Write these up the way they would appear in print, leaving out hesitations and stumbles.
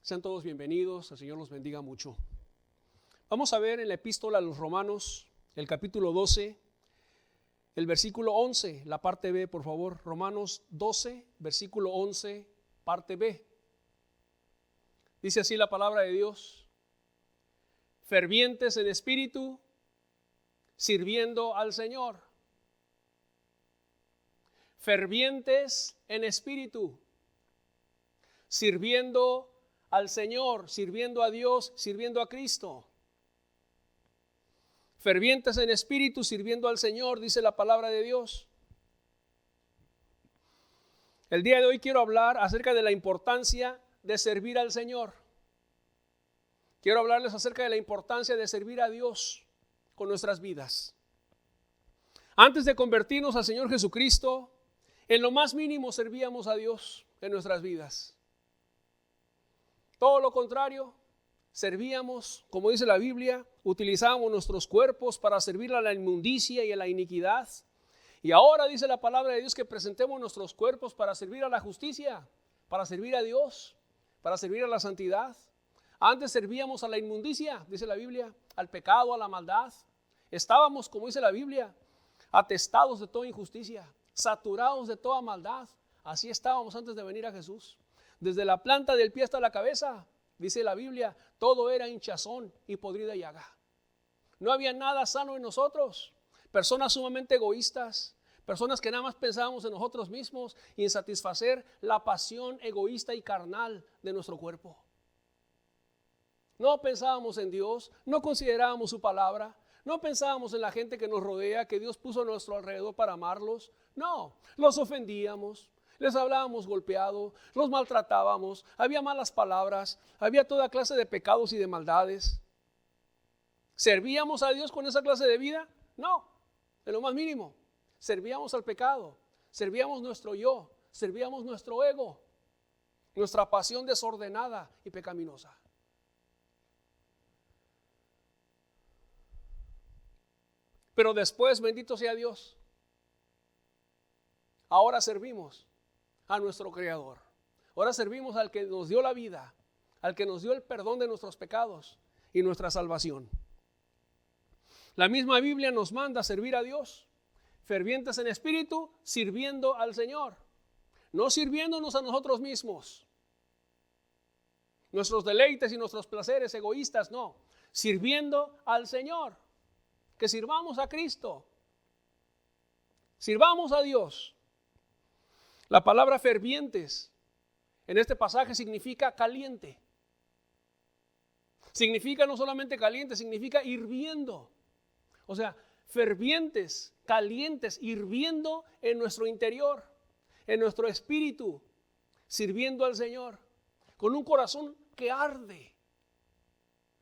Sean todos bienvenidos, el Señor los bendiga mucho. Vamos a ver en la epístola a los Romanos, el capítulo 12, el versículo 11, la parte B, por favor. Romanos 12, versículo 11, parte B. Dice así la palabra de Dios: fervientes en espíritu, sirviendo al Señor. Fervientes en espíritu, sirviendo al Señor, sirviendo a Dios, sirviendo a Cristo. Fervientes en espíritu, sirviendo al Señor, dice la palabra de Dios. El día de hoy quiero hablar acerca de la importancia de servir al Señor. Quiero hablarles acerca de la importancia de servir a Dios con nuestras vidas. Antes de convertirnos al Señor Jesucristo, en lo más mínimo servíamos a Dios en nuestras vidas. Todo lo contrario, servíamos, como dice la Biblia, utilizábamos nuestros cuerpos para servir a la inmundicia y a la iniquidad. Y ahora dice la palabra de Dios que presentemos nuestros cuerpos para servir a la justicia, para servir a Dios, para servir a la santidad. Antes servíamos a la inmundicia, dice la Biblia, al pecado, a la maldad. Estábamos, como dice la Biblia, atestados de toda injusticia, saturados de toda maldad. Así estábamos antes de venir a Jesús. Desde la planta del pie hasta la cabeza, dice la Biblia, todo era hinchazón y podrida llaga. No había nada sano en nosotros. Personas sumamente egoístas, personas que nada más pensábamos en nosotros mismos y en satisfacer la pasión egoísta y carnal de nuestro cuerpo. No pensábamos en Dios, no considerábamos su palabra, no pensábamos en la gente que nos rodea, que Dios puso a nuestro alrededor para amarlos. No, los ofendíamos, les hablábamos golpeado, los maltratábamos, había malas palabras, había toda clase de pecados y de maldades. ¿Servíamos a Dios con esa clase de vida? No, en lo más mínimo. Servíamos al pecado, servíamos nuestro yo, servíamos nuestro ego, nuestra pasión desordenada y pecaminosa. Pero después, bendito sea Dios, ahora servimos a nuestro Creador. Ahora servimos al que nos dio la vida, al que nos dio el perdón de nuestros pecados y nuestra salvación. La misma Biblia nos manda a servir a Dios, fervientes en espíritu, sirviendo al Señor, no sirviéndonos a nosotros mismos, nuestros deleites y nuestros placeres egoístas, no, sirviendo al Señor. Que sirvamos a Cristo, sirvamos a Dios. La palabra fervientes en este pasaje significa caliente. Significa no solamente caliente, significa hirviendo. O sea, fervientes, calientes, hirviendo en nuestro interior, en nuestro espíritu, sirviendo al Señor, con un corazón que arde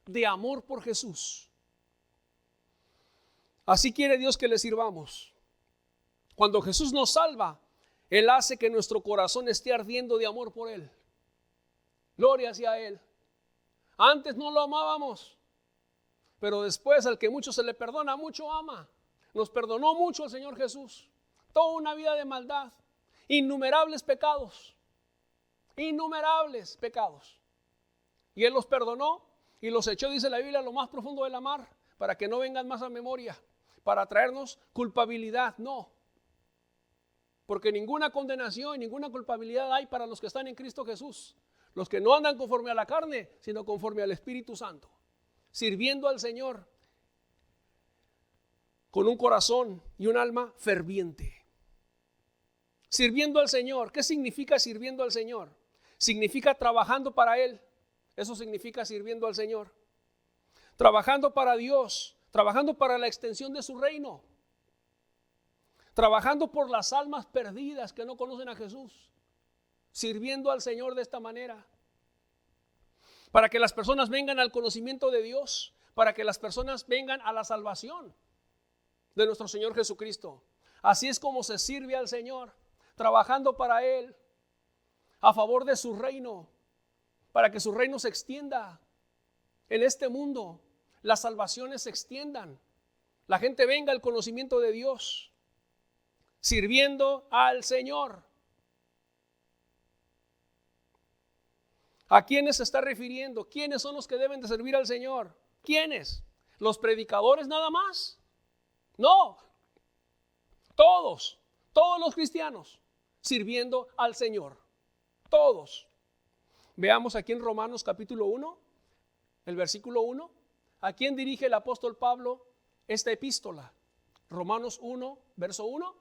de amor por Jesús. Así quiere Dios que le sirvamos. Cuando Jesús nos salva, Él hace que nuestro corazón esté ardiendo de amor por Él. Gloria hacia Él. Antes no lo amábamos, pero después al que mucho se le perdona, mucho ama. Nos perdonó mucho el Señor Jesús. Toda una vida de maldad, innumerables pecados. Y Él los perdonó y los echó, dice la Biblia, a lo más profundo de la mar, para que no vengan más a memoria, para traernos culpabilidad, no. Porque ninguna condenación y ninguna culpabilidad hay para los que están en Cristo Jesús. Los que no andan conforme a la carne, sino conforme al Espíritu Santo. Sirviendo al Señor con un corazón y un alma ferviente. Sirviendo al Señor. ¿Qué significa sirviendo al Señor? Significa trabajando para Él. Eso significa sirviendo al Señor. Trabajando para Dios. Trabajando para la extensión de su reino. Trabajando por las almas perdidas que no conocen a Jesús. Sirviendo al Señor de esta manera. Para que las personas vengan al conocimiento de Dios. Para que las personas vengan a la salvación de nuestro Señor Jesucristo. Así es como se sirve al Señor. Trabajando para Él. A favor de su reino. Para que su reino se extienda en este mundo. Las salvaciones se extiendan, la gente venga al conocimiento de Dios, sirviendo al Señor. ¿A quiénes se está refiriendo? ¿Quiénes son los que deben de servir al Señor? ¿Quiénes? ¿Los predicadores nada más? No, todos los cristianos sirviendo al Señor, todos. Veamos aquí en Romanos capítulo 1, el versículo 1. ¿A quién dirige el apóstol Pablo esta epístola? Romanos 1, verso 1.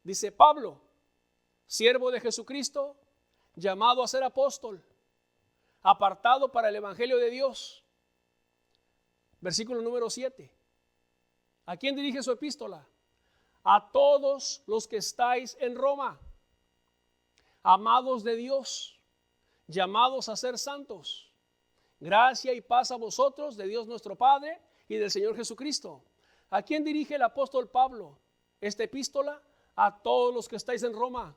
Dice: Pablo, siervo de Jesucristo, llamado a ser apóstol, apartado para el evangelio de Dios. Versículo número 7. ¿A quién dirige su epístola? A todos los que estáis en Roma, amados de Dios, llamados a ser santos. Gracia y paz a vosotros, de Dios nuestro Padre y del Señor Jesucristo. ¿A quién dirige el apóstol Pablo esta epístola? A todos los que estáis en Roma,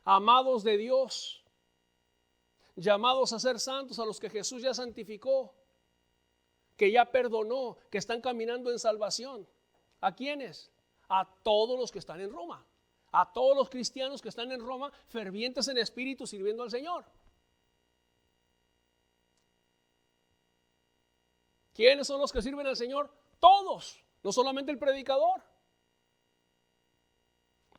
amados de Dios, llamados a ser santos, a los que Jesús ya santificó, que ya perdonó, que están caminando en salvación. ¿A quiénes? A todos los que están en Roma, a todos los cristianos que están en Roma, fervientes en espíritu, sirviendo al Señor. ¿Quiénes son los que sirven al Señor? Todos, no solamente el predicador.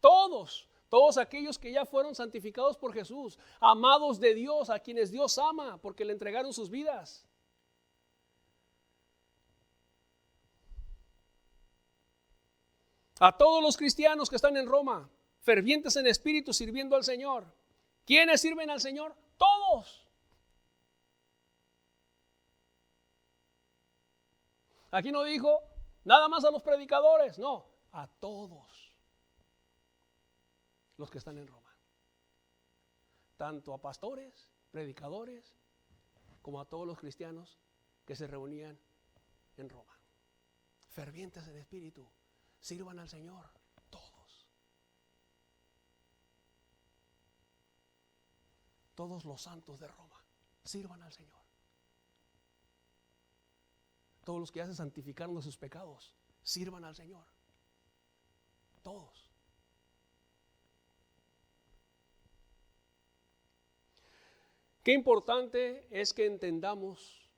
Todos aquellos que ya fueron santificados por Jesús, amados de Dios, a quienes Dios ama porque le entregaron sus vidas. A todos los cristianos que están en Roma, fervientes en espíritu, sirviendo al Señor. ¿Quiénes sirven al Señor? Todos. Aquí no dijo nada más a los predicadores, no, a todos los que están en Roma. Tanto a pastores, predicadores, como a todos los cristianos que se reunían en Roma. Fervientes en espíritu, sirvan al Señor, todos. Todos los santos de Roma, sirvan al Señor. Todos los que ya se santificaron de sus pecados, sirvan al Señor. Todos. Qué importante es que entendamos,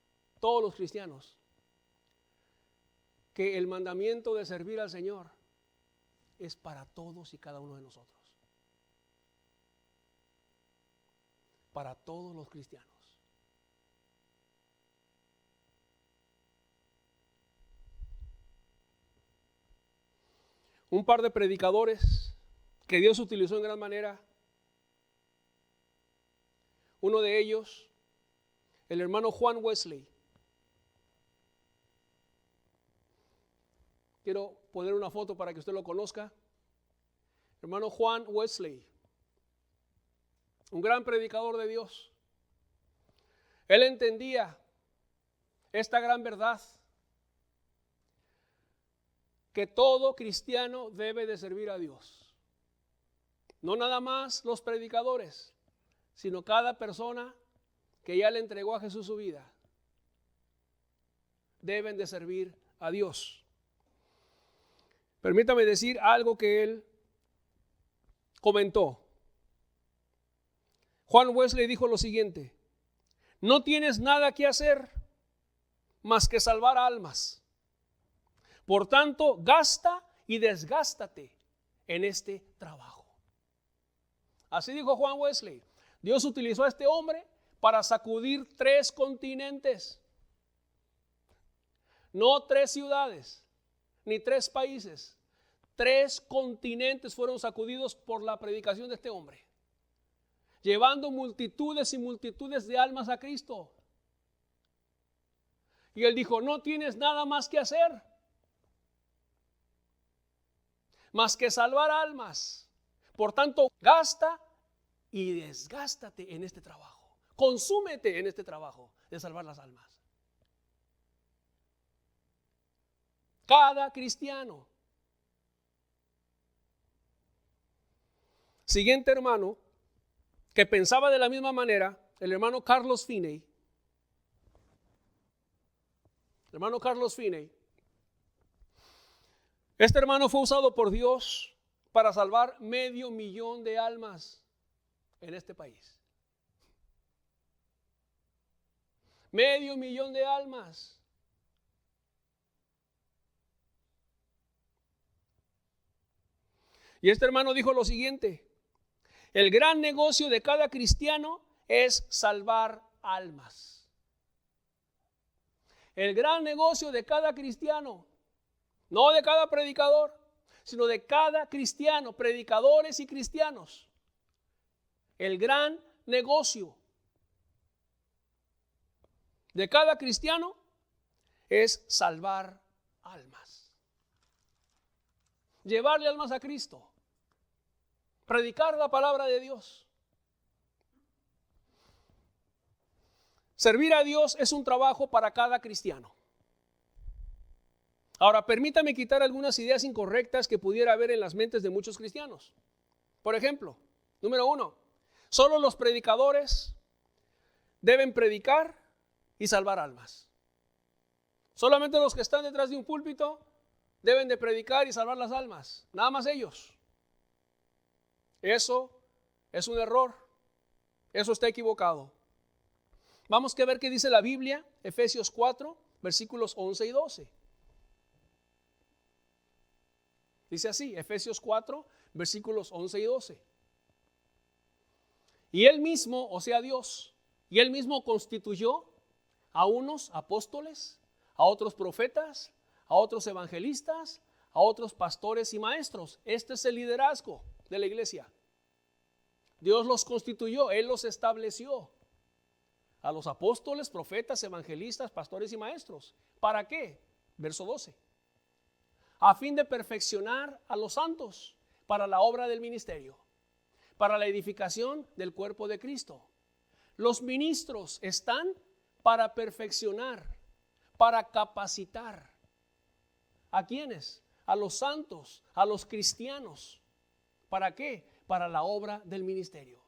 todos los cristianos, que el mandamiento de servir al Señor es para todos y cada uno de nosotros. Para todos los cristianos. Un par de predicadores que Dios utilizó en gran manera. Uno de ellos, el hermano Juan Wesley. Quiero poner una foto para que usted lo conozca. Hermano Juan Wesley, un gran predicador de Dios. Él entendía esta gran verdad, que todo cristiano debe de servir a Dios. No nada más los predicadores, sino cada persona que ya le entregó a Jesús su vida. Deben de servir a Dios. Permítame decir algo que él comentó. Juan Wesley dijo lo siguiente: no tienes nada que hacer más que salvar almas. Por tanto, gasta y desgástate en este trabajo. Así dijo Juan Wesley. Dios utilizó a este hombre para sacudir 3 continentes. No 3 ciudades, ni 3 países. 3 continentes fueron sacudidos por la predicación de este hombre, llevando multitudes y multitudes de almas a Cristo. Y él dijo: no tienes nada más que hacer, más que salvar almas. Por tanto, gasta y desgástate en este trabajo. Consúmete en este trabajo de salvar las almas. Cada cristiano. Siguiente hermano que pensaba de la misma manera, el hermano Carlos Finney. Hermano Carlos Finney. Este hermano fue usado por Dios para salvar 500,000 de almas en este país. 500,000 de almas. Y este hermano dijo lo siguiente: el gran negocio de cada cristiano es salvar almas. El gran negocio de cada cristiano, no de cada predicador, sino de cada cristiano, predicadores y cristianos. El gran negocio de cada cristiano es salvar almas. Llevarle almas a Cristo. Predicar la palabra de Dios. Servir a Dios es un trabajo para cada cristiano. Ahora, permítame quitar algunas ideas incorrectas que pudiera haber en las mentes de muchos cristianos. Por ejemplo, número 1, solo los predicadores deben predicar y salvar almas. Solamente los que están detrás de un púlpito deben de predicar y salvar las almas, nada más ellos. Eso es un error, eso está equivocado. Vamos a ver qué dice la Biblia, Efesios 4, versículos 11 y 12. Dice así, Efesios 4, versículos 11 y 12. Y Él mismo, o sea Dios, y Él mismo constituyó a unos apóstoles, a otros profetas, a otros evangelistas, a otros pastores y maestros. Este es el liderazgo de la iglesia. Dios los constituyó, Él los estableció. A los apóstoles, profetas, evangelistas, pastores y maestros. ¿Para qué? Verso 12. A fin de perfeccionar a los santos para la obra del ministerio, para la edificación del cuerpo de Cristo. Los ministros están para perfeccionar, para capacitar. ¿A quiénes? A los santos, a los cristianos. ¿Para qué? Para la obra del ministerio.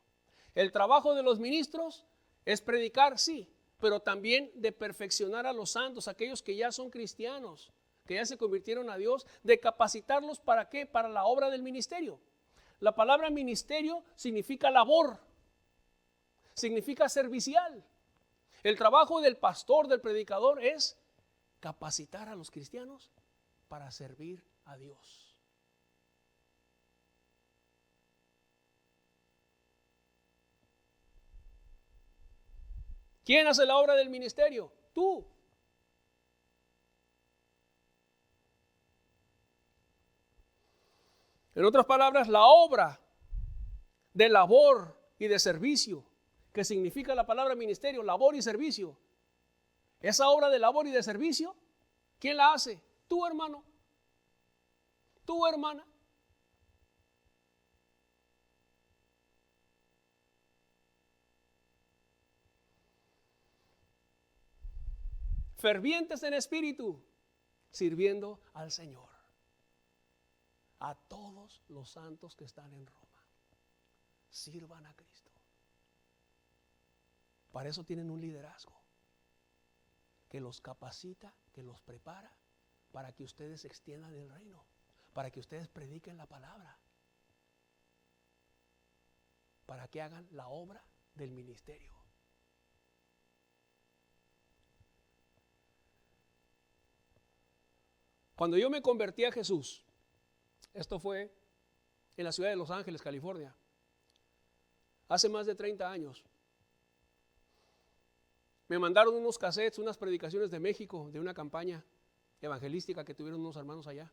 El trabajo de los ministros es predicar, sí, pero también de perfeccionar a los santos, aquellos que ya son cristianos, que ya se convirtieron a Dios, de capacitarlos ¿para qué? Para la obra del ministerio. La palabra ministerio significa labor, significa servicial. El trabajo del pastor, del predicador, es capacitar a los cristianos para servir a Dios. ¿Quién hace la obra del ministerio? Tú. En otras palabras, la obra de labor y de servicio, que significa la palabra ministerio, labor y servicio. Esa obra de labor y de servicio, ¿quién la hace? Tú, hermano. Tú, hermana. Fervientes en espíritu, sirviendo al Señor. A todos los santos que están en Roma, sirvan a Cristo. Para eso tienen un liderazgo que los capacita, que los prepara para que ustedes extiendan el reino, para que ustedes prediquen la palabra, para que hagan la obra del ministerio. Cuando yo me convertí a Jesús, esto fue en la ciudad de Los Ángeles, California, hace más de 30 años. Me mandaron unos cassettes, unas predicaciones de México, de una campaña evangelística que tuvieron unos hermanos allá.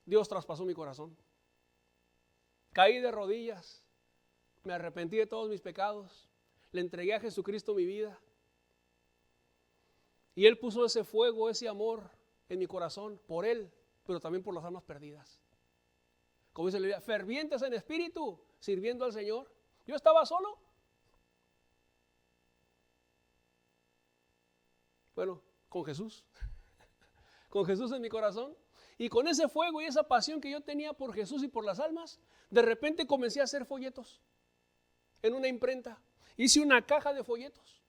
Dios traspasó mi corazón. Caí de rodillas, me arrepentí de todos mis pecados, le entregué a Jesucristo mi vida. Y Él puso ese fuego, ese amor en mi corazón, por Él, pero también por las almas perdidas. Como dice la Biblia, fervientes en espíritu, sirviendo al Señor. Yo estaba solo. Bueno, con Jesús. Con Jesús en mi corazón. Y con ese fuego y esa pasión que yo tenía por Jesús y por las almas, de repente comencé a hacer folletos en una imprenta. Hice una caja de folletos.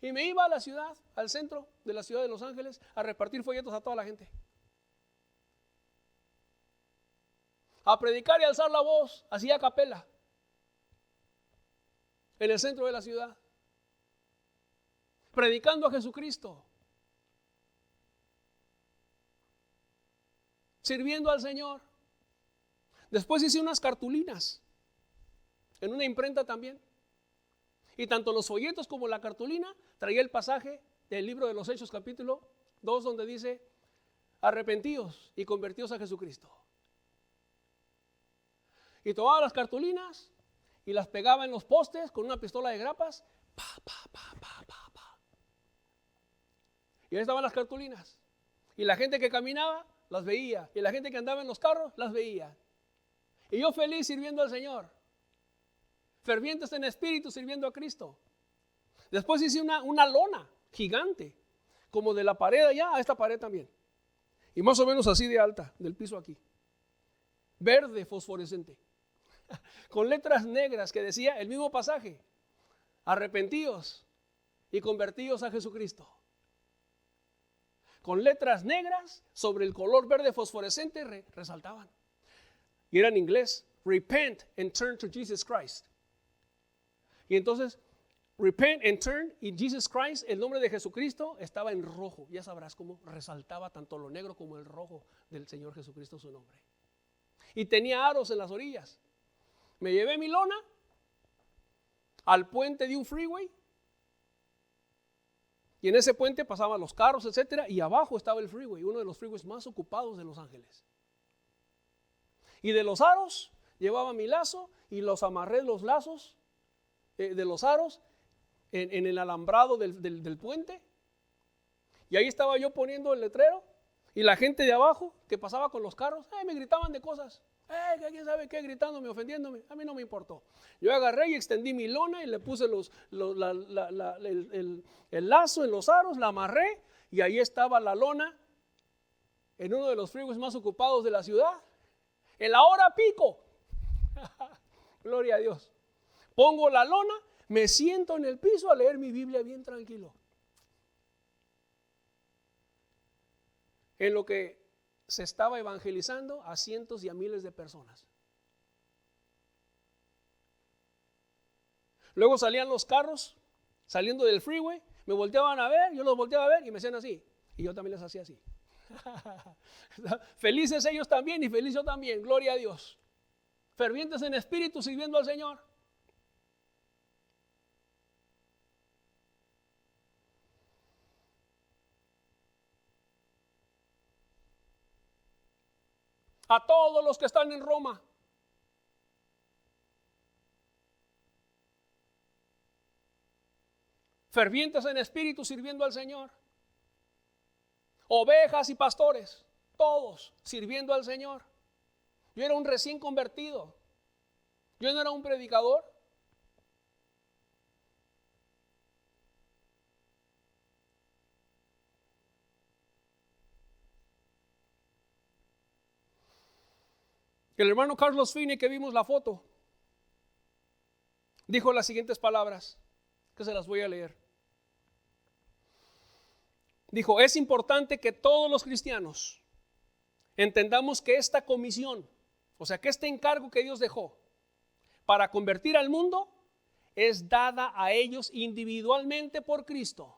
Y me iba a la ciudad, al centro de la ciudad de Los Ángeles, a repartir folletos a toda la gente. A predicar y alzar la voz, así a capela, en el centro de la ciudad. predicando a Jesucristo, sirviendo al Señor. Después hice unas cartulinas en una imprenta también. Y tanto los folletos como la cartulina traía el pasaje del libro de los Hechos capítulo 2 donde dice: arrepentíos y convertíos a Jesucristo. Y tomaba las cartulinas y las pegaba en los postes con una pistola de grapas. Pa, pa, pa, pa, pa, pa. Y ahí estaban las cartulinas. Y la gente que caminaba las veía. Y la gente que andaba en los carros las veía. Y yo feliz sirviendo al Señor. Fervientes en espíritu sirviendo a Cristo. Después hice una lona gigante, como de la pared allá a esta pared también. Y más o menos así de alta, del piso aquí. Verde fosforescente. Con letras negras que decía el mismo pasaje: arrepentíos y convertíos a Jesucristo. Con letras negras sobre el color verde fosforescente resaltaban. Y era en inglés: repent and turn to Jesus Christ. Y entonces, repent and turn, y Jesus Christ, el nombre de Jesucristo, estaba en rojo. Ya sabrás cómo resaltaba tanto lo negro como el rojo del Señor Jesucristo, su nombre. Y tenía aros en las orillas. Me llevé mi lona al puente de un freeway. Y en ese puente pasaban los carros, etcétera. Y abajo estaba el freeway, uno de los freeways más ocupados de Los Ángeles. Y de los aros llevaba mi lazo y los amarré los lazos de los aros en el alambrado del puente. Y ahí estaba yo poniendo el letrero. Y la gente de abajo que pasaba con los carros, me gritaban de cosas. ¿Quién sabe qué? Gritándome, ofendiéndome. A mí no me importó. Yo agarré y extendí mi lona y le puse el lazo en los aros, la amarré. Y ahí estaba la lona en uno de los freeways más ocupados de la ciudad. En la hora pico. Gloria a Dios. Pongo la lona, me siento en el piso a leer mi Biblia bien tranquilo. En lo que se estaba evangelizando a cientos y a miles de personas. Luego salían los carros, saliendo del freeway, me volteaban a ver, yo los volteaba a ver y me hacían así. Y yo también les hacía así. Felices ellos también y feliz yo también, gloria a Dios. Fervientes en espíritu sirviendo al Señor. A todos los que están en Roma, fervientes en espíritu sirviendo al Señor. Ovejas y pastores, todos sirviendo al Señor. Yo era un recién convertido. Yo no era un predicador. El hermano Carlos Finney, que vimos la foto, dijo las siguientes palabras, que se las voy a leer. Dijo: es importante que todos los cristianos entendamos que esta comisión, o sea, que este encargo que Dios dejó para convertir al mundo, es dada a ellos individualmente por Cristo.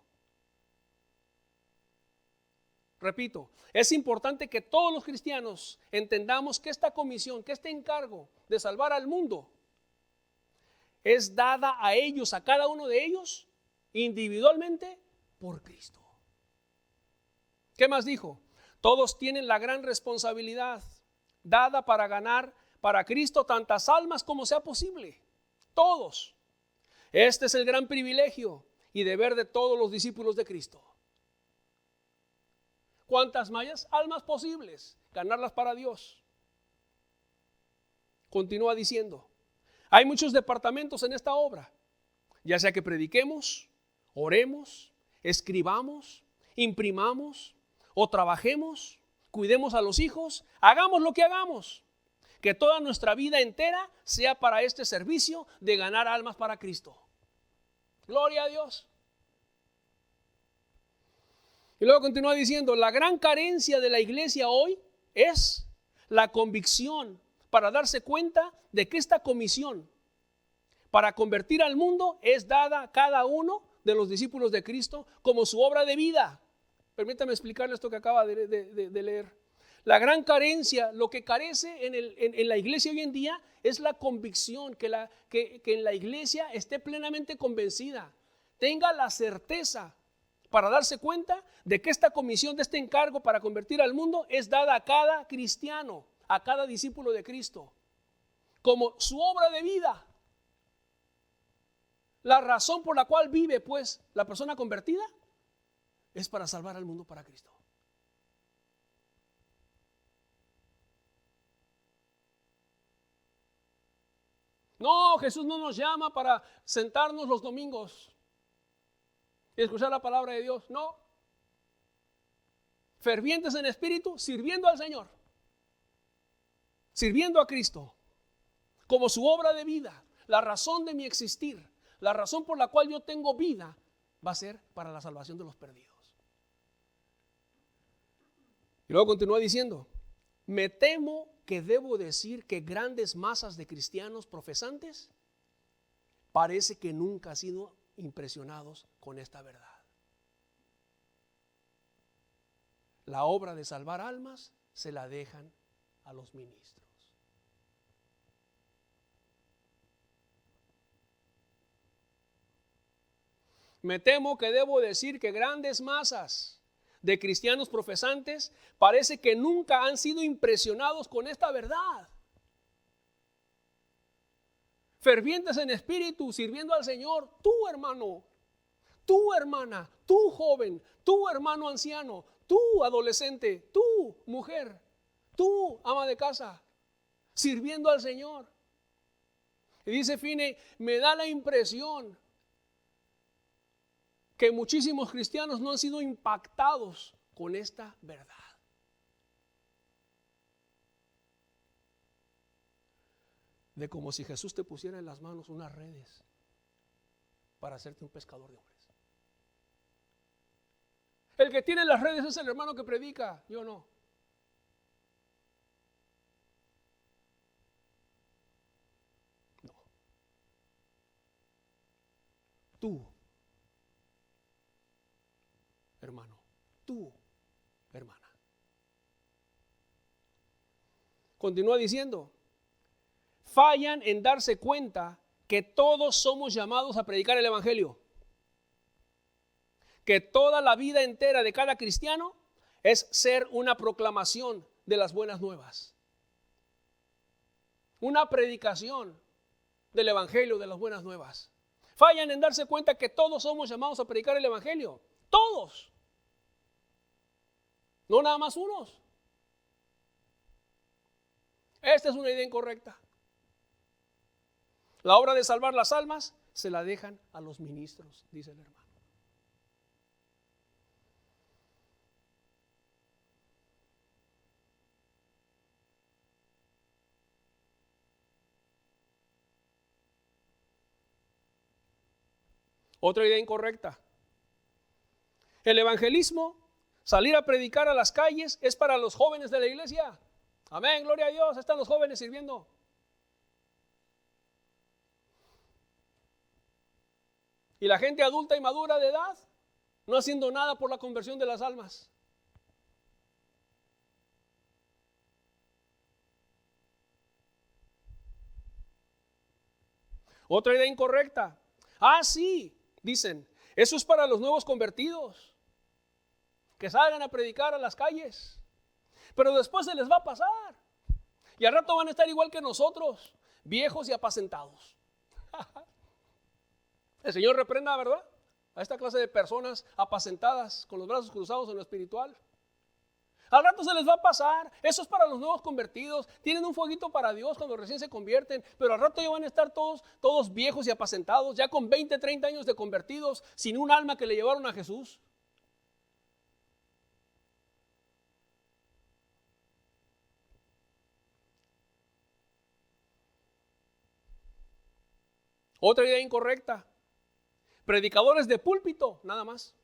Repito, es importante que todos los cristianos entendamos que esta comisión, que este encargo de salvar al mundo, es dada a ellos, a cada uno de ellos, individualmente por Cristo. ¿Qué más dijo? Todos tienen la gran responsabilidad dada para ganar para Cristo tantas almas como sea posible. Todos. Este es el gran privilegio y deber de todos los discípulos de Cristo. ¿Cuántas más almas posibles? Ganarlas para Dios. Continúa diciendo: hay muchos departamentos en esta obra, ya sea que prediquemos, oremos, escribamos, imprimamos o trabajemos, cuidemos a los hijos, hagamos lo que hagamos, que toda nuestra vida entera sea para este servicio de ganar almas para Cristo. Gloria a Dios. Y luego continúa diciendo: la gran carencia de la iglesia hoy es la convicción para darse cuenta de que esta comisión para convertir al mundo es dada a cada uno de los discípulos de Cristo como su obra de vida. Permítame explicarle esto que acaba de leer. La gran carencia, lo que carece en la iglesia hoy en día es la convicción, que en la iglesia esté plenamente convencida, tenga la certeza para darse cuenta de que esta comisión, de este encargo para convertir al mundo es dada a cada cristiano, a cada discípulo de Cristo, como su obra de vida. La razón por la cual vive pues la persona convertida es para salvar al mundo para Cristo. No, Jesús no nos llama para sentarnos los domingos y escuchar la palabra de Dios. No. Fervientes en espíritu, sirviendo al Señor, sirviendo a Cristo como su obra de vida. La razón de mi existir, la razón por la cual yo tengo vida, va a ser para la salvación de los perdidos. Y luego continúa diciendo: me temo que debo decir que grandes masas de cristianos profesantes parece que nunca han sido impresionados con esta verdad. La obra de salvar almas se la dejan a los ministros. Me temo que debo decir que grandes masas de cristianos profesantes parece que nunca han sido impresionados con esta verdad. Fervientes en espíritu, sirviendo al Señor. Tú, hermano, tú, hermana, tú, joven, tú, hermano anciano, tú, adolescente, tú, mujer, tú, ama de casa, sirviendo al Señor. Y dice Finney, me da la impresión que muchísimos cristianos no han sido impactados con esta verdad. De como si Jesús te pusiera en las manos unas redes para hacerte un pescador de hombres. El que tiene las redes es el hermano que predica, yo no. No. Tú, hermano, tú, hermana. Continúa diciendo, fallan en darse cuenta que todos somos llamados a predicar el evangelio. Que toda la vida entera de cada cristiano es ser una proclamación de las buenas nuevas. Una predicación del evangelio, de las buenas nuevas. Fallan en darse cuenta que todos somos llamados a predicar el evangelio. Todos. No nada más unos. Esta es una idea incorrecta. La obra de salvar las almas se la dejan a los ministros, dice el hermano. Otra idea incorrecta. El evangelismo, salir a predicar a las calles, es para los jóvenes de la iglesia. Amén, gloria a Dios, están los jóvenes sirviendo. Y la gente adulta y madura de edad, no haciendo nada por la conversión de las almas. Otra idea incorrecta. Sí, dicen, eso es para los nuevos convertidos, que salgan a predicar a las calles, pero después se les va a pasar y al rato van a estar igual que nosotros, viejos y apacentados. El Señor reprenda, ¿verdad?, a esta clase de personas apacentadas con los brazos cruzados en lo espiritual. Al rato se les va a pasar. Eso es para los nuevos convertidos. Tienen un fueguito para Dios cuando recién se convierten, pero al rato ya van a estar todos viejos y apacentados, ya con 20, 30 años de convertidos, sin un alma que le llevaron a Jesús. Otra idea incorrecta. Predicadores de púlpito, nada más.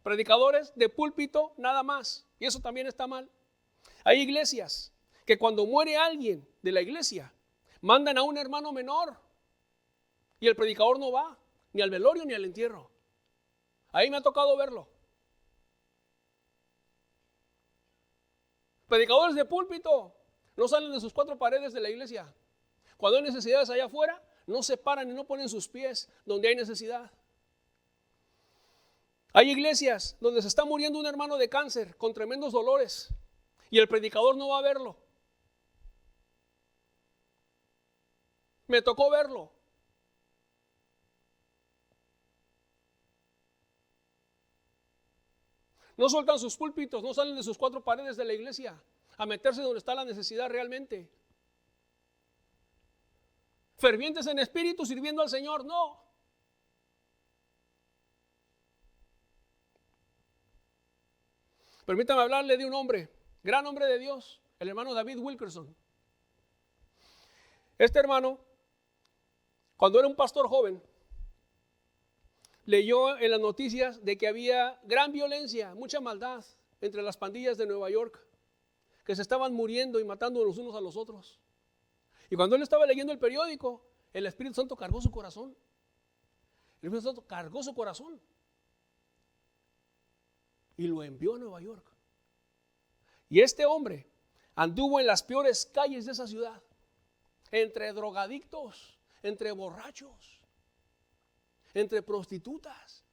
Predicadores de púlpito, nada más. Y eso también está mal. Hay iglesias que cuando muere alguien de la iglesia, mandan a un hermano menor y el predicador no va, ni al velorio ni al entierro. Ahí me ha tocado verlo. Predicadores de púlpito no salen de sus cuatro paredes de la iglesia. Cuando hay necesidades allá afuera, no se paran y no ponen sus pies donde hay necesidad. Hay iglesias donde se está muriendo un hermano de cáncer con tremendos dolores y el predicador no va a verlo. Me tocó verlo. No sueltan sus púlpitos, no salen de sus cuatro paredes de la iglesia a meterse donde está la necesidad realmente. Fervientes en espíritu, sirviendo al Señor, no. Permítame hablarle de un hombre, gran hombre de Dios, el hermano David Wilkerson. Este hermano, cuando era un pastor joven, leyó en las noticias de que había gran violencia, mucha maldad entre las pandillas de Nueva York, que se estaban muriendo y matando los unos a los otros. Y cuando él estaba leyendo el periódico, el Espíritu Santo cargó su corazón. El Espíritu Santo cargó su corazón y lo envió a Nueva York. Y este hombre anduvo en las peores calles de esa ciudad, entre drogadictos, entre borrachos, entre prostitutas.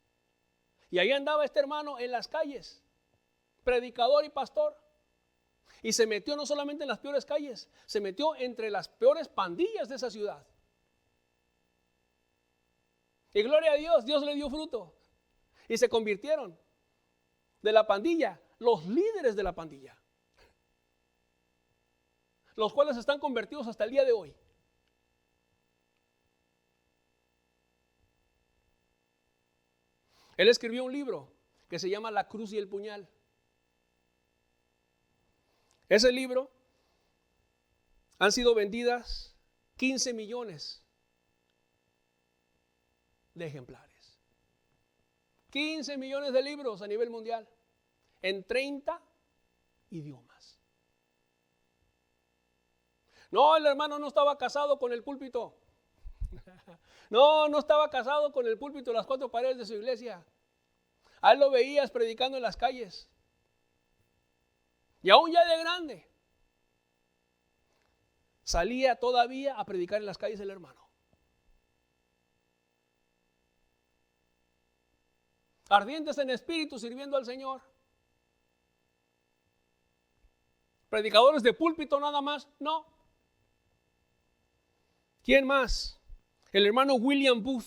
Y ahí andaba este hermano en las calles, predicador y pastor. Y se metió no solamente en las peores calles, se metió entre las peores pandillas de esa ciudad. Y gloria a Dios, Dios le dio fruto. Y se convirtieron de la pandilla, los líderes de la pandilla, los cuales están convertidos hasta el día de hoy. Él escribió un libro que se llama La Cruz y el Puñal. Ese libro han sido vendidas 15 millones de ejemplares. 15 millones de libros a nivel mundial en 30 idiomas. No, el hermano no estaba casado con el púlpito. No estaba casado con el púlpito de las cuatro paredes de su iglesia. A él lo veías predicando en las calles. Y aún ya de grande, salía todavía a predicar en las calles el hermano. Ardientes en espíritu, sirviendo al Señor. Predicadores de púlpito nada más, no. ¿Quién más? El hermano William Booth.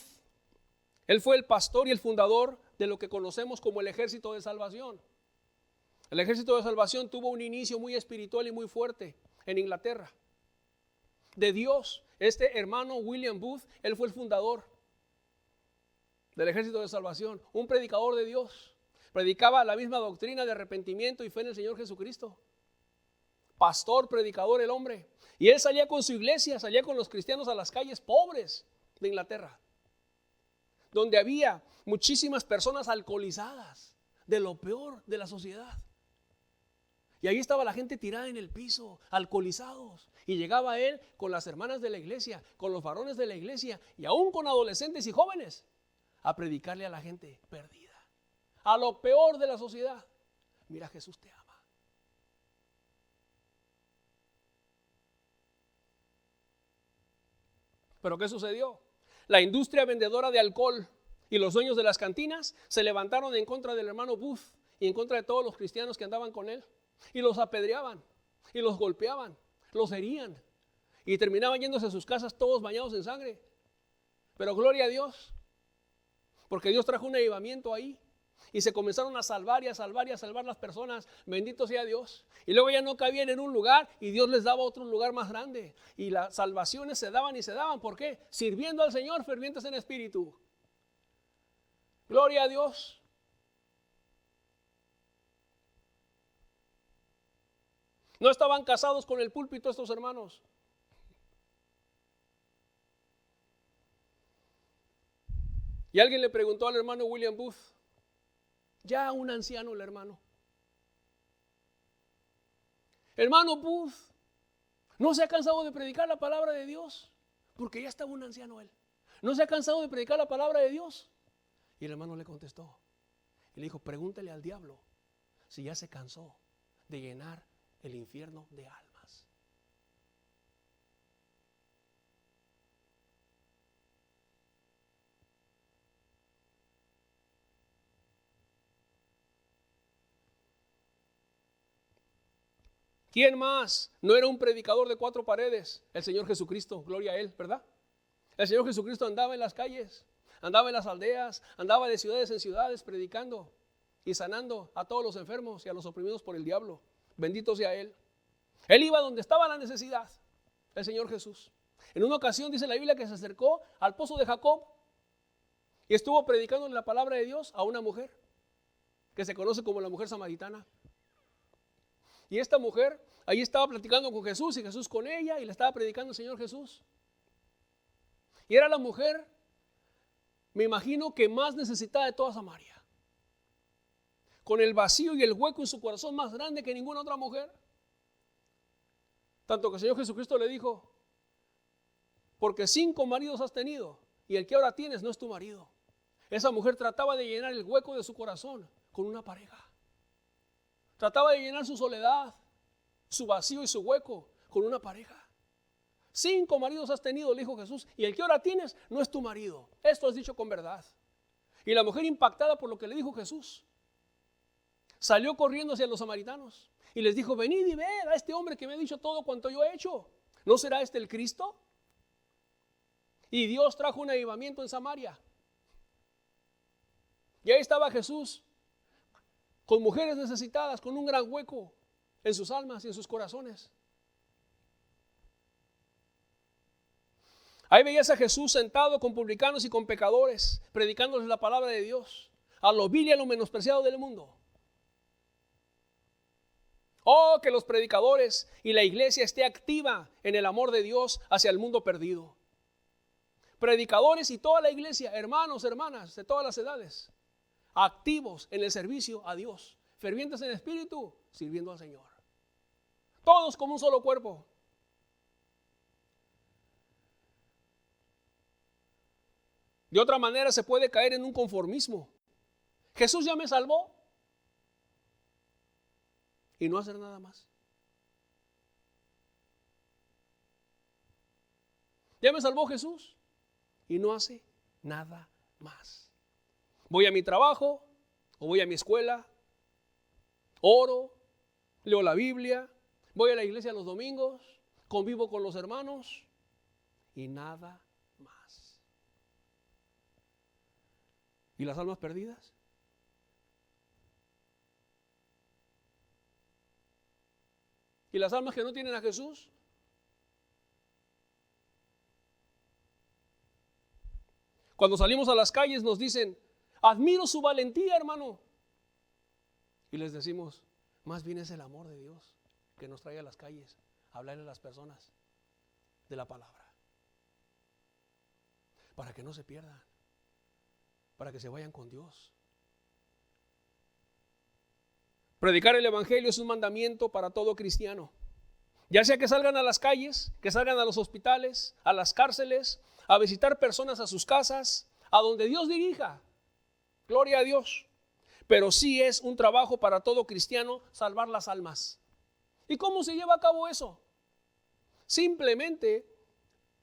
Él fue el pastor y el fundador de lo que conocemos como el Ejército de Salvación. El Ejército de Salvación tuvo un inicio muy espiritual y muy fuerte en Inglaterra. De Dios, este hermano William Booth, él fue el fundador del Ejército de Salvación, un predicador de Dios. Predicaba la misma doctrina de arrepentimiento y fe en el Señor Jesucristo. Pastor, predicador el hombre. Y él salía con su iglesia, salía con los cristianos a las calles pobres de Inglaterra, donde había muchísimas personas alcoholizadas, de lo peor de la sociedad. Y ahí estaba la gente tirada en el piso, alcoholizados. Y llegaba él con las hermanas de la iglesia, con los varones de la iglesia y aún con adolescentes y jóvenes a predicarle a la gente perdida, a lo peor de la sociedad. Mira, Jesús te ama. ¿Pero qué sucedió? La industria vendedora de alcohol y los dueños de las cantinas se levantaron en contra del hermano Booth y en contra de todos los cristianos que andaban con él. Y los apedreaban, y los golpeaban, los herían. Y terminaban yéndose a sus casas todos bañados en sangre. Pero gloria a Dios, porque Dios trajo un avivamiento ahí. Y se comenzaron a salvar y a salvar y a salvar las personas. Bendito sea Dios. Y luego ya no cabían en un lugar y Dios les daba otro lugar más grande. Y las salvaciones se daban y se daban. ¿Por qué? Sirviendo al Señor, fervientes en espíritu. Gloria a Dios. No estaban casados con el púlpito estos hermanos. Y alguien le preguntó al hermano William Booth, ya un anciano el hermano. Hermano Booth, ¿no se ha cansado de predicar la palabra de Dios? Porque ya estaba un anciano él. ¿No se ha cansado de predicar la palabra de Dios? Y el hermano le contestó y le dijo, pregúntele al diablo si ya se cansó de llenar el infierno de almas. ¿Quién más no era un predicador de 4 paredes? El Señor Jesucristo, gloria a Él, ¿verdad? El Señor Jesucristo andaba en las calles, andaba en las aldeas, andaba de ciudades en ciudades predicando y sanando a todos los enfermos y a los oprimidos por el diablo. Bendito sea Él. Él iba donde estaba la necesidad, el Señor Jesús. En una ocasión dice la Biblia que se acercó al pozo de Jacob y estuvo predicando la palabra de Dios a una mujer que se conoce como la mujer samaritana. Y esta mujer ahí estaba platicando con Jesús y Jesús con ella y le estaba predicando el Señor Jesús. Y era la mujer, me imagino que más necesitada de toda Samaria, con el vacío y el hueco en su corazón más grande que ninguna otra mujer. Tanto que el Señor Jesucristo le dijo, porque 5 maridos has tenido y el que ahora tienes no es tu marido. Esa mujer trataba de llenar el hueco de su corazón con una pareja. Trataba de llenar su soledad, su vacío y su hueco con una pareja. 5 maridos has tenido, le dijo Jesús, y el que ahora tienes no es tu marido. Esto has dicho con verdad. Y la mujer, impactada por lo que le dijo Jesús, salió corriendo hacia los samaritanos y les dijo, venid y ved a este hombre que me ha dicho todo cuanto yo he hecho. ¿No será este el Cristo? Y Dios trajo un avivamiento en Samaria. Y ahí estaba Jesús con mujeres necesitadas, con un gran hueco en sus almas y en sus corazones. Ahí veías a Jesús sentado con publicanos y con pecadores, predicándoles la palabra de Dios, a lo vil y a lo menospreciado del mundo. Oh, que los predicadores y la iglesia esté activa en el amor de Dios hacia el mundo perdido. Predicadores y toda la iglesia, hermanos, hermanas de todas las edades, activos en el servicio a Dios, fervientes en espíritu, sirviendo al Señor. Todos como un solo cuerpo. De otra manera se puede caer en un conformismo. Jesús ya me salvó y no hacer nada más. Ya me salvó Jesús y no hace nada más. Voy a mi trabajo o voy a mi escuela, oro, leo la Biblia, voy a la iglesia los domingos, convivo con los hermanos y nada más. ¿Y las almas perdidas? ¿Y las almas que no tienen a Jesús? Cuando salimos a las calles nos dicen, admiro su valentía, hermano. Y les decimos, más bien es el amor de Dios que nos trae a las calles a hablarle a las personas de la palabra. Para que no se pierdan, para que se vayan con Dios. Predicar el evangelio es un mandamiento para todo cristiano. Ya sea que salgan a las calles, que salgan a los hospitales, a las cárceles, a visitar personas a sus casas, a donde Dios dirija. Gloria a Dios. Pero sí es un trabajo para todo cristiano salvar las almas. ¿Y cómo se lleva a cabo eso? Simplemente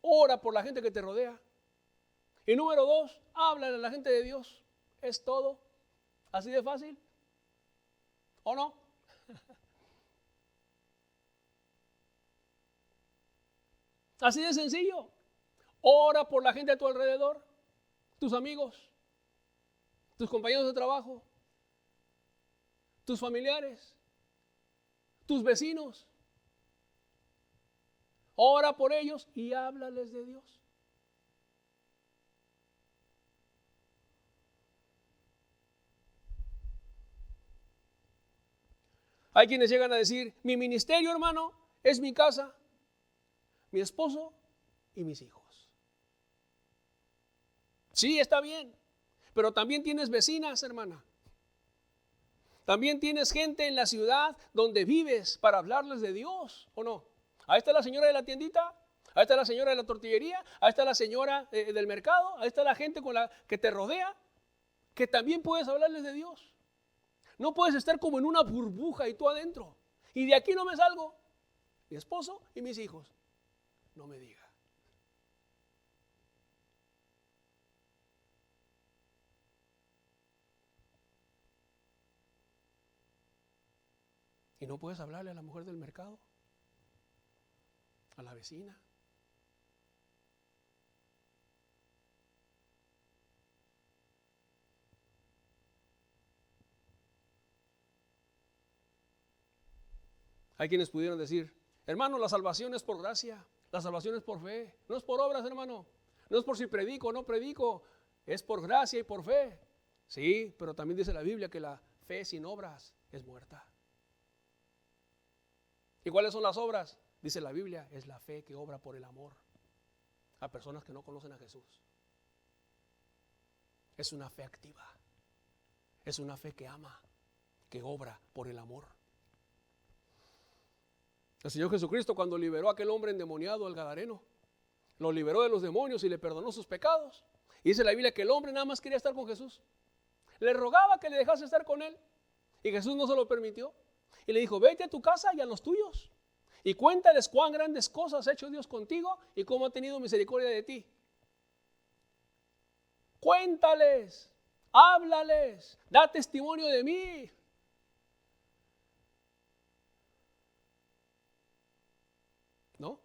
ora por la gente que te rodea. Y número 2, háblale a la gente de Dios. Es todo. Así de fácil. ¿O no? Así de sencillo. Ora por la gente a tu alrededor, tus amigos, tus compañeros de trabajo, tus familiares, tus vecinos. Ora por ellos y háblales de Dios. Hay quienes llegan a decir, mi ministerio, hermano, es mi casa, mi esposo y mis hijos. Sí, está bien, pero también tienes vecinas, hermana. También tienes gente en la ciudad donde vives para hablarles de Dios, ¿o no? Ahí está la señora de la tiendita, Ahí está la señora de la tortillería, ahí está la señora del mercado, ahí está la gente con la que te rodea, que también puedes hablarles de Dios. No puedes estar como en una burbuja y tú adentro. Y de aquí no me salgo. Mi esposo y mis hijos. No me diga. Y no puedes hablarle a la mujer del mercado, a la vecina. Hay quienes pudieron decir, hermano, la salvación es por gracia, la salvación es por fe, no es por obras, hermano, no es por si predico o no predico, es por gracia y por fe. Sí, pero también dice la Biblia que la fe sin obras es muerta. ¿Y cuáles son las obras? Dice la Biblia, es la fe que obra por el amor a personas que no conocen a Jesús. Es una fe activa, es una fe que ama, que obra por el amor. El Señor Jesucristo, cuando liberó a aquel hombre endemoniado, al gadareno, lo liberó de los demonios y le perdonó sus pecados. Y dice la Biblia que el hombre nada más quería estar con Jesús. Le rogaba que le dejase estar con él. Y Jesús no se lo permitió. Y le dijo, vete a tu casa y a los tuyos. Y cuéntales cuán grandes cosas ha hecho Dios contigo y cómo ha tenido misericordia de ti. Cuéntales, háblales, da testimonio de mí. ¿No?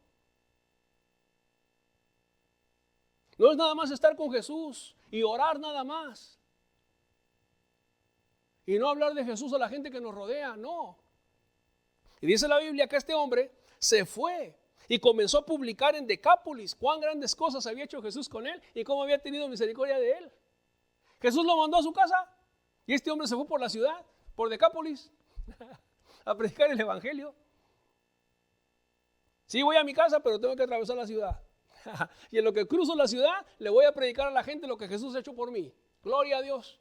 No es nada más estar con Jesús y orar nada más. Y no hablar de Jesús a la gente que nos rodea, no. Y dice la Biblia que este hombre se fue y comenzó a publicar en Decápolis cuán grandes cosas había hecho Jesús con él y cómo había tenido misericordia de él. Jesús lo mandó a su casa y este hombre se fue por la ciudad, por Decápolis, a predicar el evangelio. Sí, voy a mi casa, pero tengo que atravesar la ciudad. Y en lo que cruzo la ciudad, le voy a predicar a la gente lo que Jesús ha hecho por mí. Gloria a Dios.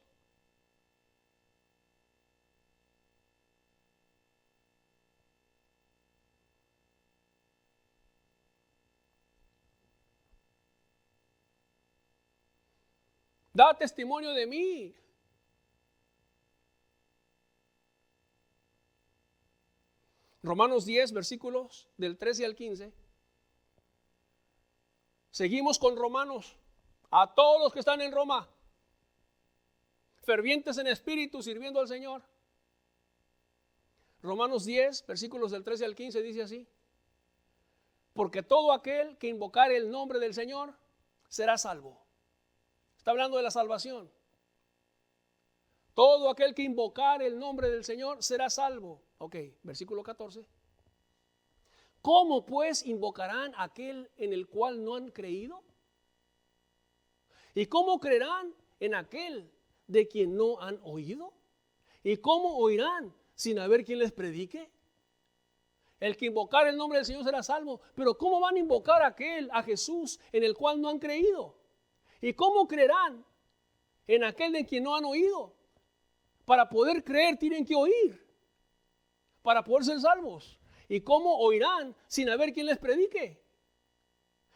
Da testimonio de mí. Romanos 10, versículos del 13 al 15. Seguimos con Romanos. A todos los que están en Roma, fervientes en espíritu, sirviendo al Señor. Romanos 10, versículos del 13 al 15 dice así. Porque todo aquel que invocare el nombre del Señor será salvo. Está hablando de la salvación. Todo aquel que invocare el nombre del Señor será salvo. Ok, versículo 14. ¿Cómo pues invocarán a aquel en el cual no han creído? ¿Y cómo creerán en aquel de quien no han oído? ¿Y cómo oirán sin haber quien les predique? El que invocar el nombre del Señor será salvo. Pero ¿cómo van a invocar a Jesús en el cual no han creído? ¿Y cómo creerán en aquel de quien no han oído? Para poder creer tienen que oír, para poder ser salvos. ¿Y cómo oirán sin haber quien les predique?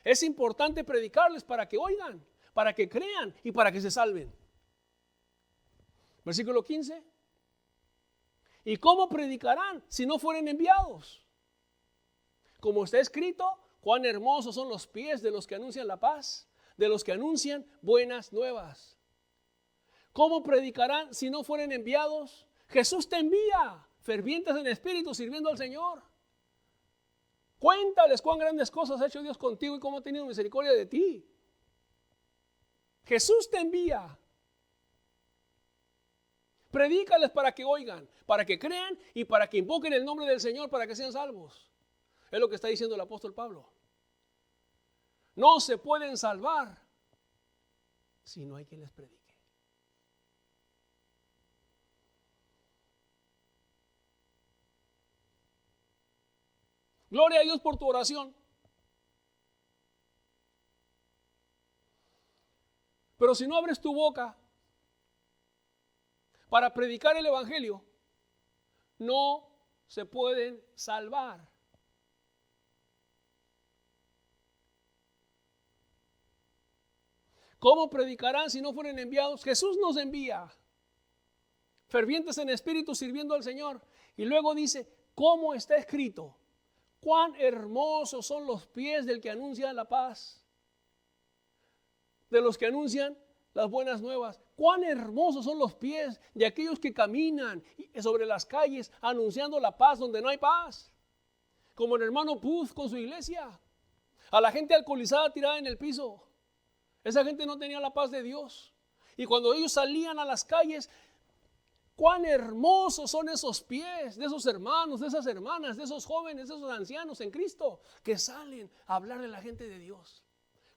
Es importante predicarles para que oigan, para que crean y para que se salven. Versículo 15. ¿Y cómo predicarán si no fueren enviados? Como está escrito, cuán hermosos son los pies de los que anuncian la paz, de los que anuncian buenas nuevas. ¿Cómo predicarán si no fueren enviados? Jesús te envía, fervientes en espíritu, sirviendo al Señor. Cuéntales cuán grandes cosas ha hecho Dios contigo y cómo ha tenido misericordia de ti. Jesús te envía. Predícales para que oigan, para que crean y para que invoquen el nombre del Señor para que sean salvos. Es lo que está diciendo el apóstol Pablo. No se pueden salvar si no hay quien les predique. Gloria a Dios por tu oración. Pero si no abres tu boca para predicar el evangelio, no se pueden salvar. ¿Cómo predicarán si no fueren enviados? Jesús nos envía, fervientes en espíritu, sirviendo al Señor. Y luego dice, ¿cómo está escrito? Cuán hermosos son los pies del que anuncia la paz, de los que anuncian las buenas nuevas. Cuán hermosos son los pies de aquellos que caminan sobre las calles anunciando la paz donde no hay paz. Como el hermano Puth con su iglesia. A la gente alcoholizada tirada en el piso. Esa gente no tenía la paz de Dios. Y cuando ellos salían a las calles, cuán hermosos son esos pies de esos hermanos, de esas hermanas, de esos jóvenes, de esos ancianos en Cristo que salen a hablarle a la gente de Dios.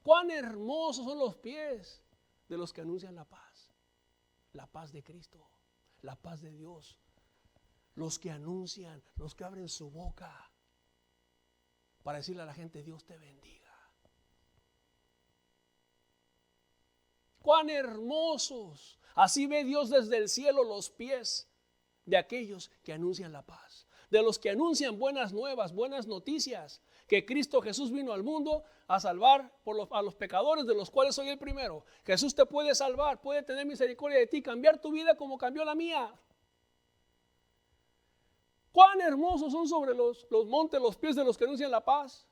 Cuán hermosos son los pies de los que anuncian la paz de Cristo, la paz de Dios. Los que anuncian, los que abren su boca para decirle a la gente, Dios te bendiga. Cuán hermosos. Así ve Dios desde el cielo los pies de aquellos que anuncian la paz, de los que anuncian buenas nuevas, buenas noticias, que Cristo Jesús vino al mundo a salvar a los pecadores, de los cuales soy el primero. Jesús te puede salvar, puede tener misericordia de ti, cambiar tu vida como cambió la mía. Cuán hermosos son sobre los montes los pies de los que anuncian la paz.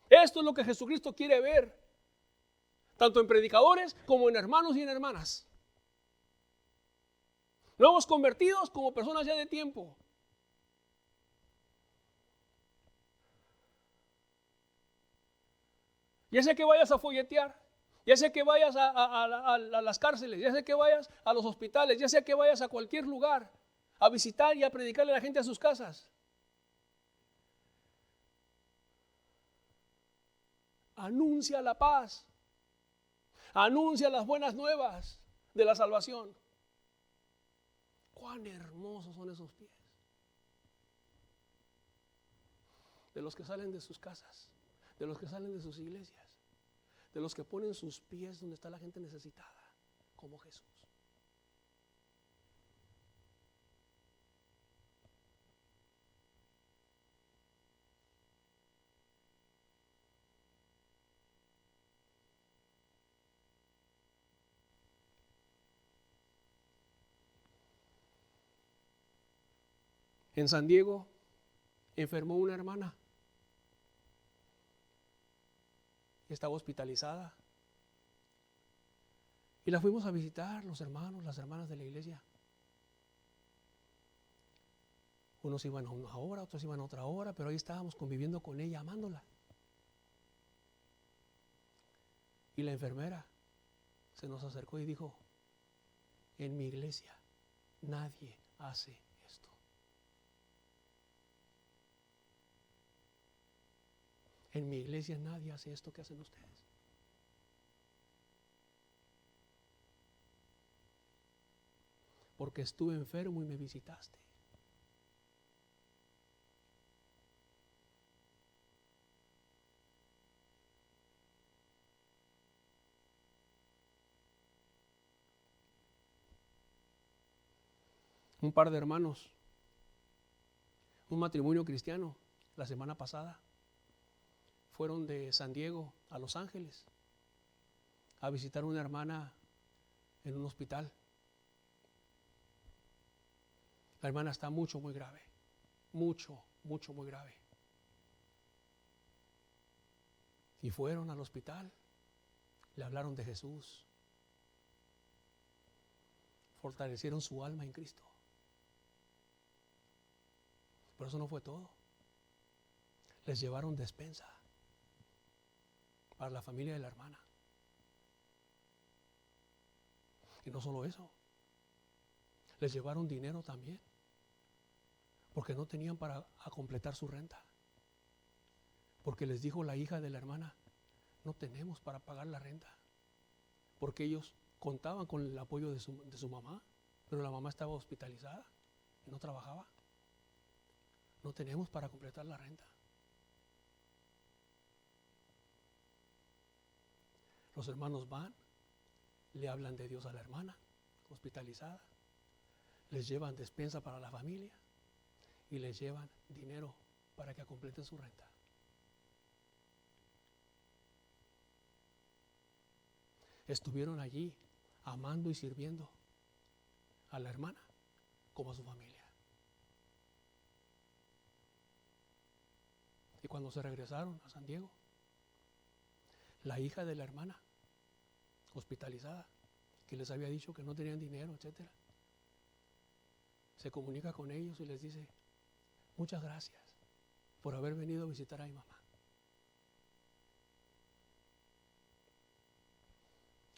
Esto es lo que Jesucristo quiere ver, tanto en predicadores como en hermanos y en hermanas. Nuevos convertidos como personas ya de tiempo. Ya sea que vayas a folletear, ya sea que vayas a las cárceles, ya sea que vayas a los hospitales, ya sea que vayas a cualquier lugar a visitar y a predicarle a la gente a sus casas. Anuncia la paz. Anuncia las buenas nuevas de la salvación. Cuán hermosos son esos pies de los que salen de sus casas, de los que salen de sus iglesias, de los que ponen sus pies donde está la gente necesitada, como Jesús. En San Diego enfermó una hermana. Estaba hospitalizada. Y la fuimos a visitar, los hermanos, las hermanas de la iglesia. Unos iban a una hora, otros iban a otra hora, pero ahí estábamos conviviendo con ella, amándola. Y la enfermera se nos acercó y dijo, en mi iglesia nadie hace esto. En mi iglesia nadie hace esto que hacen ustedes. Porque estuve enfermo y me visitaste. Un par de hermanos, un matrimonio cristiano, la semana pasada, fueron de San Diego a Los Ángeles a visitar a una hermana en un hospital. La hermana está muy grave, muy grave. Y fueron al hospital, le hablaron de Jesús, fortalecieron su alma en Cristo. Pero eso no fue todo. Les llevaron despensa para la familia de la hermana. Y no solo eso, les llevaron dinero también, porque no tenían para completar su renta. Porque les dijo la hija de la hermana, no tenemos para pagar la renta. Porque ellos contaban con el apoyo de su mamá, pero la mamá estaba hospitalizada y no trabajaba. No tenemos para completar la renta. Los hermanos van, le hablan de Dios a la hermana hospitalizada, les llevan despensa para la familia y les llevan dinero para que completen su renta. estuvieron allí amando y sirviendo a la hermana como a su familia. Y cuando se regresaron a San Diego, la hija de la hermana hospitalizada, que les había dicho que no tenían dinero, etcétera, se comunica con ellos y les dice: muchas gracias por haber venido a visitar a mi mamá.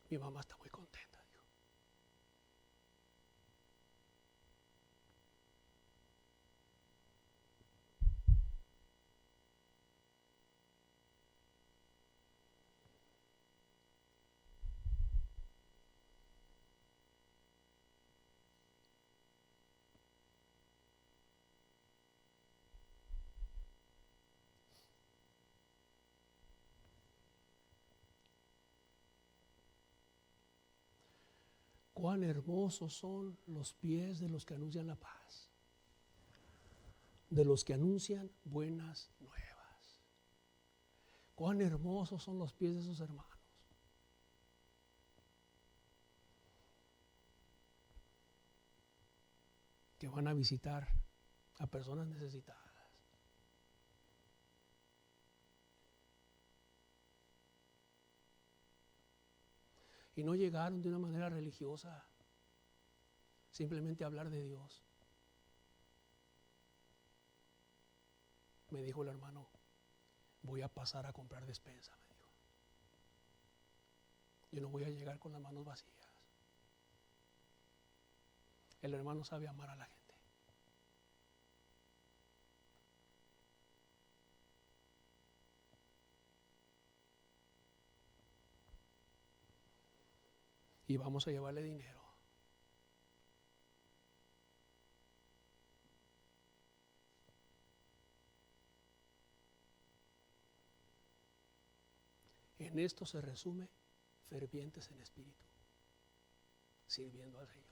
Mi mamá está muy contenta, dijo. Cuán hermosos son los pies de los que anuncian la paz, de los que anuncian buenas nuevas. Cuán hermosos son los pies de sus hermanos. Que van a visitar a personas necesitadas. Y no llegaron de una manera religiosa, simplemente a hablar de Dios. Me dijo el hermano: voy a pasar a comprar despensa, me dijo. Yo no voy a llegar con las manos vacías. El hermano sabe amar a la gente. Y vamos a llevarle dinero. En esto se resume fervientes en espíritu, sirviendo al Señor.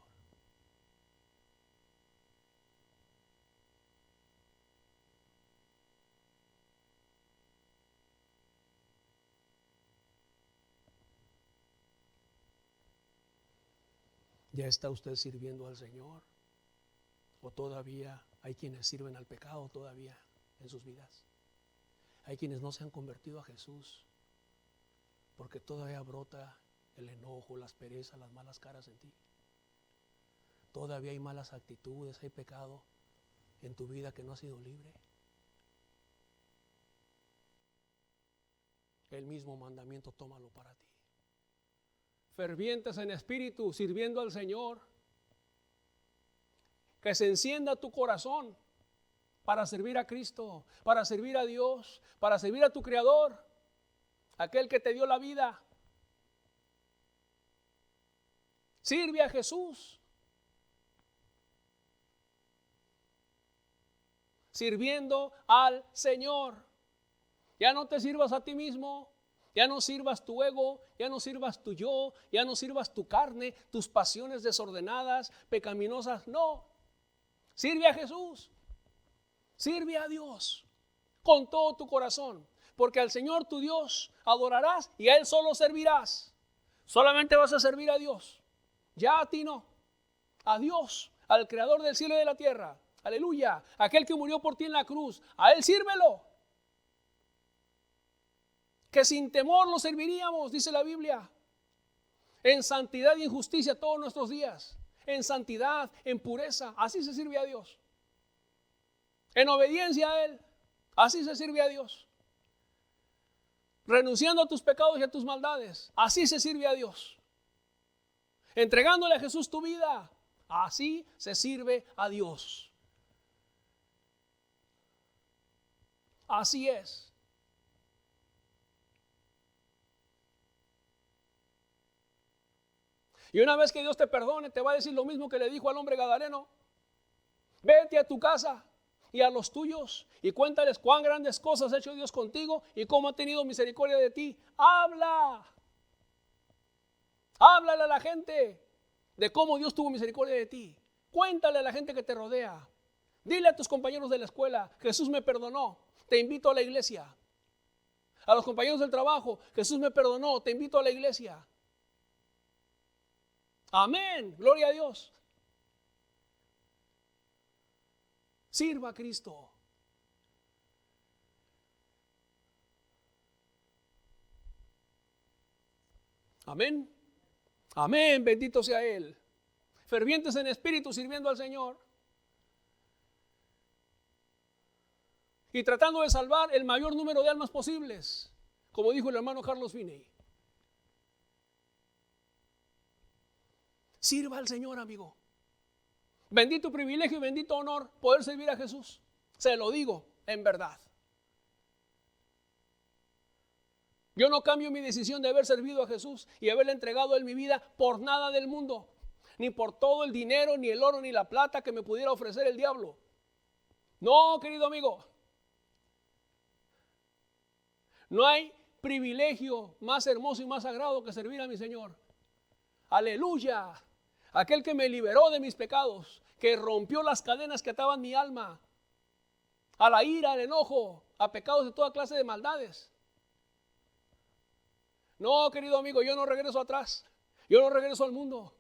¿Ya está usted sirviendo al Señor? ¿O todavía hay quienes sirven al pecado todavía en sus vidas? Hay quienes no se han convertido a Jesús porque todavía brota el enojo, la aspereza, las malas caras en ti. Todavía hay malas actitudes, hay pecado en tu vida que no ha sido libre. El mismo mandamiento, tómalo para ti. Fervientes en espíritu, sirviendo al Señor. Que se encienda tu corazón para servir a Cristo, para servir a Dios, para servir a tu Creador, aquel que te dio la vida. Sirve a Jesús. Sirviendo al Señor. Ya no te sirvas a ti mismo. Ya no sirvas tu ego, ya no sirvas tu yo, ya no sirvas tu carne, tus pasiones desordenadas, pecaminosas. No, sirve a Jesús, sirve a Dios con todo tu corazón, porque al Señor tu Dios adorarás y a Él solo servirás. Solamente vas a servir a Dios, ya a ti no, a Dios, al Creador del cielo y de la tierra. Aleluya, aquel que murió por ti en la cruz, a Él sírvelo. Que sin temor lo serviríamos, dice la Biblia, en santidad y en justicia todos nuestros días, en santidad, en pureza, así se sirve a Dios, en obediencia a Él, así se sirve a Dios, renunciando a tus pecados y a tus maldades, así se sirve a Dios, entregándole a Jesús tu vida, así se sirve a Dios, así es. Y una vez que Dios te perdone, te va a decir lo mismo que le dijo al hombre gadareno. Vete a tu casa y a los tuyos y cuéntales cuán grandes cosas ha hecho Dios contigo y cómo ha tenido misericordia de ti. Habla. Háblale a la gente de cómo Dios tuvo misericordia de ti. Cuéntale a la gente que te rodea. Dile a tus compañeros de la escuela: Jesús me perdonó, te invito a la iglesia. A los compañeros del trabajo: Jesús me perdonó, te invito a la iglesia. Amén, gloria a Dios. Sirva a Cristo. Amén. Amén, bendito sea Él. Fervientes en espíritu, sirviendo al Señor. Y tratando de salvar el mayor número de almas posibles, como dijo el hermano Carlos Finney. Sirva al Señor, amigo. Bendito privilegio y bendito honor poder servir a Jesús. Se lo digo en verdad. Yo no cambio mi decisión de haber servido a Jesús y haberle entregado a Él mi vida por nada del mundo, ni por todo el dinero, ni el oro, ni la plata que me pudiera ofrecer el diablo. No, querido amigo. No hay privilegio más hermoso y más sagrado que servir a mi Señor. Aleluya. Aquel que me liberó de mis pecados, que rompió las cadenas que ataban mi alma, a la ira, al enojo, a pecados de toda clase de maldades. No, querido amigo, yo no regreso atrás. Yo no regreso al mundo.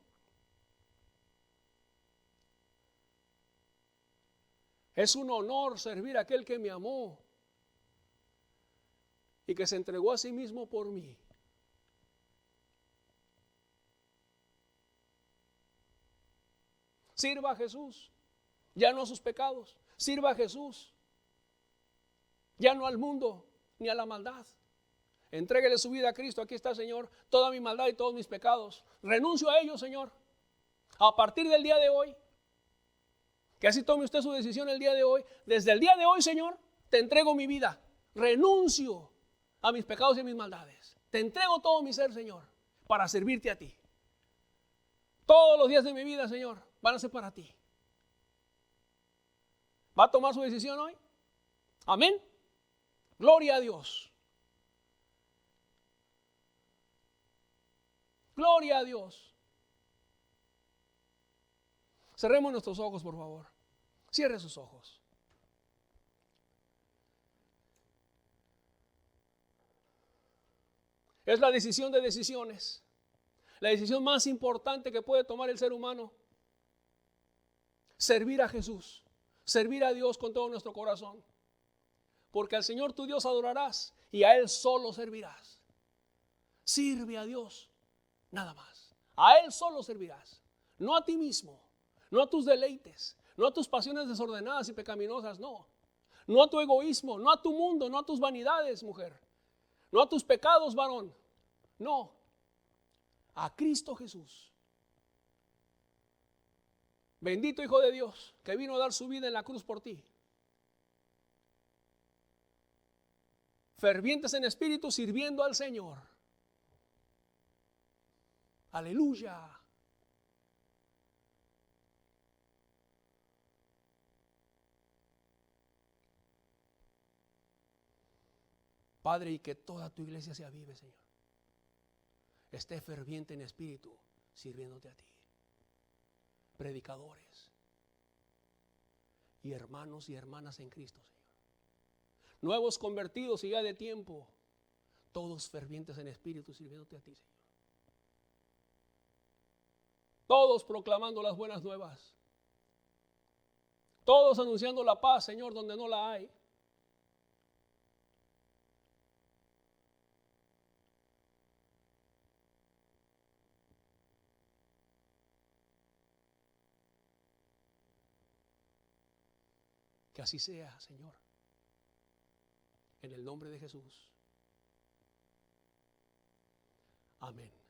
Es un honor servir a aquel que me amó y que se entregó a sí mismo por mí. Sirva a Jesús, ya no a sus pecados. Sirva a Jesús, ya no al mundo ni a la maldad. Entréguele su vida a Cristo. Aquí está, Señor, toda mi maldad y todos mis pecados. Renuncio a ellos, Señor. A partir del día de hoy, que así tome usted su decisión el día de hoy. Desde el día de hoy, Señor, te entrego mi vida. Renuncio a mis pecados y a mis maldades. Te entrego todo mi ser, Señor, para servirte a ti. Todos los días de mi vida, Señor, van a ser para ti. ¿Va a tomar su decisión hoy? Amén. Gloria a Dios. Gloria a Dios. Cerremos nuestros ojos, por favor. Cierre sus ojos. Es la decisión de decisiones. La decisión más importante que puede tomar el ser humano. Servir a Jesús. Servir a Dios con todo nuestro corazón. Porque al Señor tu Dios adorarás y a Él solo servirás. Sirve a Dios, nada más. A Él solo servirás. No a ti mismo, no a tus deleites, no a tus pasiones desordenadas y pecaminosas, no. No a tu egoísmo, no a tu mundo, no a tus vanidades, mujer. No a tus pecados, varón. No. A Cristo Jesús. Bendito Hijo de Dios, que vino a dar su vida en la cruz por ti. Fervientes en espíritu, sirviendo al Señor. Aleluya. Padre, y que toda tu iglesia se avive, Señor. Esté ferviente en espíritu, sirviéndote a ti. Predicadores y hermanos y hermanas en Cristo, Señor. Nuevos convertidos y ya de tiempo, todos fervientes en espíritu, sirviéndote a ti, Señor. Todos proclamando las buenas nuevas. Todos anunciando la paz, Señor, donde no la hay. Que así sea, Señor. En el nombre de Jesús. Amén.